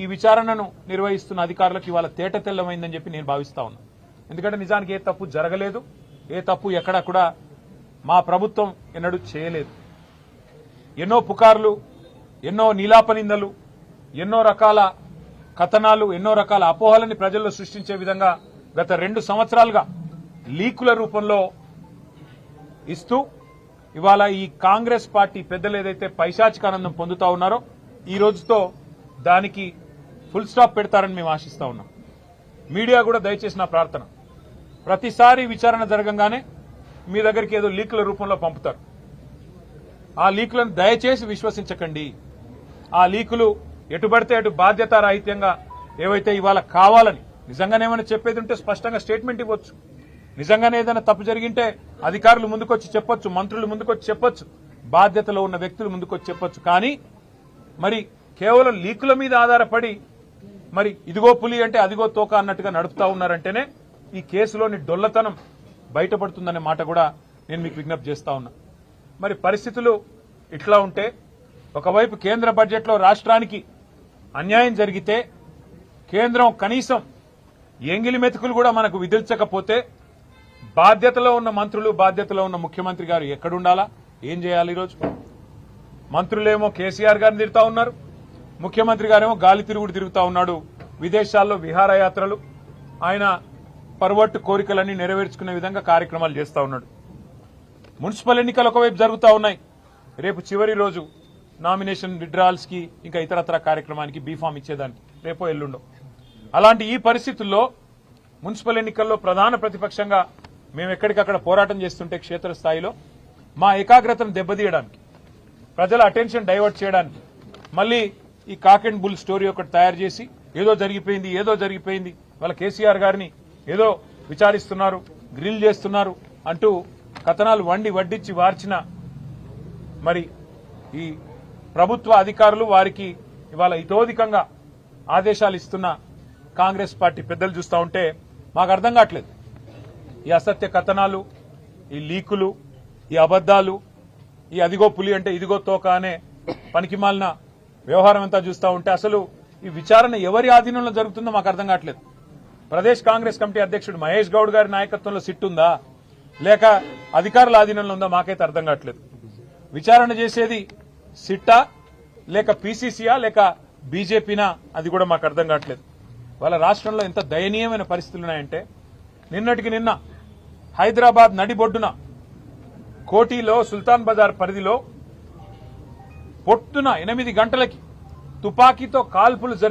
ఈ విచారణను నిర్వహిస్తున్న అధికారులకు ఇవాళ తేట తెల్లమైందని చెప్పి నేను భావిస్తా ఉన్నా. ఎందుకంటే నిజానికి ఏ తప్పు జరగలేదు, ఏ తప్పు ఎక్కడ కూడా మా ప్రభుత్వం ఎన్నడూ చేయలేదు. ఎన్నో పుకార్లు, ఎన్నో నీలాపనిందలు, ఎన్నో రకాల కథనాలు, ఎన్నో రకాల అపోహలని ప్రజల్లో సృష్టించే విధంగా గత 2 సంవత్సరాలుగా లీకుల రూపంలో ఇస్తూ ఇవాళ ఈ కాంగ్రెస్ పార్టీ పెద్దలు ఏదైతే పైశాచికానందం పొందుతా ఉన్నారో ఈ రోజుతో దానికి ఫుల్ స్టాప్ పెడతారని మేము ఆశిస్తా ఉన్నాం. మీడియా కూడా దయచేసి నా ప్రార్థన, ప్రతిసారి విచారణ జరగంగానే మీ దగ్గరికి ఏదో లీకుల రూపంలో పంపుతారు. ఆ లీకులను దయచేసి విశ్వసించకండి. ఆ లీకులు ఎటుబడితే అటు బాధ్యతారాహిత్యంగా ఏవైతే ఇవాళ కావాలని నిజంగానే ఏమైనా చెప్పేది ఉంటే స్పష్టంగా స్టేట్మెంట్ ఇవ్వచ్చు. నిజంగానే ఏదైనా తప్పు జరిగింటే అధికారులు ముందుకొచ్చి చెప్పొచ్చు, మంత్రులు ముందుకొచ్చి చెప్పొచ్చు, బాధ్యతలో ఉన్న వ్యక్తులు ముందుకొచ్చి చెప్పొచ్చు. కానీ మరి కేవలం లీకుల మీద ఆధారపడి మరి ఇదిగో పులి అంటే అదిగో తోక అన్నట్టుగా నడుపుతా ఉన్నారంటేనే ఈ కేసులోని డొల్లతనం బయటపడుతుందనే మాట కూడా నేను మీకు విజ్ఞప్తి చేస్తా ఉన్నా. మరి పరిస్థితులు ఇట్లా ఉంటే ఒకవైపు కేంద్ర బడ్జెట్లో రాష్ట్రానికి అన్యాయం జరిగితే కేంద్రం కనీసం ఎంగిలి మెతుకులు కూడా మనకు విధించకపోతే బాధ్యతలో ఉన్న మంత్రులు, బాధ్యతలో ఉన్న ముఖ్యమంత్రి గారు ఎక్కడుండాలా, ఏం చేయాలి? ఈరోజు మంత్రులేమో కేసీఆర్ గారిని తిరుగుతా ఉన్నారు, ముఖ్యమంత్రి గారేమో గాలి తిరుగుడు తిరుగుతా ఉన్నాడు. విదేశాల్లో విహారయాత్రలు, ఆయన పర్వట్టు కోరికలన్నీ నెరవేర్చుకునే విధంగా కార్యక్రమాలు చేస్తా ఉన్నాడు. మున్సిపల్ ఎన్నికలు ఒకవైపు జరుగుతూ ఉన్నాయి. రేపు చివరి రోజు నామినేషన్ విత్డ్రాల్స్ కి ఇంకా ఇతరత్ర కార్యక్రమానికి బీఫామ్ ఇచ్చేదానికి రేపో ఎల్లుండో. అలాంటి ఈ పరిస్థితుల్లో మున్సిపల్ ఎన్నికల్లో ప్రధాన ప్రతిపక్షంగా మేము ఎక్కడికక్కడ పోరాటం చేస్తుంటే క్షేత్రస్థాయిలో మా ఏకాగ్రతను దెబ్బతీయడానికి, ప్రజల అటెన్షన్ డైవర్ట్ చేయడానికి మళ్ళీ ఈ కాక్ అండ్ బుల్ స్టోరీ ఒకటి తయారు చేసి ఏదో జరిగిపోయింది వాళ్ళ కేసీఆర్ గారిని ఏదో విచారిస్తున్నారు, గ్రిల్ చేస్తున్నారు అంటూ కథనాలు వడ్డించి వార్చిన మరి ఈ ప్రభుత్వ అధికారులు, వారికి ఇవాళ ఇతోధికంగా ఆదేశాలు ఇస్తున్న కాంగ్రెస్ పార్టీ పెద్దలు చూస్తూ ఉంటే మాకు అర్థం కావట్లేదు. ఈ అసత్య కథనాలు, ఈ లీకులు, ఈ అబద్దాలు, ఈ అదిగో పులి అంటే ఇదిగో తోక అనే పనికిమాలిన వ్యవహారం అంతా చూస్తూ ఉంటే అసలు ఈ విచారణ ఎవరి ఆధీనంలో జరుగుతుందో మాకు అర్థం కావట్లేదు. ప్రదేశ్ కాంగ్రెస్ కమిటీ అధ్యక్షుడు మహేష్ గౌడ్ గారి నాయకత్వంలో సిట్ ఉందా, లేక అధికారుల ఆధీనంలో ఉందా మాకైతే అర్థం కావట్లేదు. విచారణ చేసేది సిట్టా, లేక పీసీసీయా, లేక బీజేపీనా, అది కూడా మాకు అర్థం కావట్లేదు. వాళ్ళ రాష్ట్రంలో ఎంత దయనీయమైన పరిస్థితులు ఉన్నాయంటే నిన్నటికి నిన్న హైదరాబాద్ నడిబొడ్డున కోటిలో సుల్తాన్ బజార్ పరిధిలో పొద్దున 8 గంటలకి తుపాకీతో కాల్పులు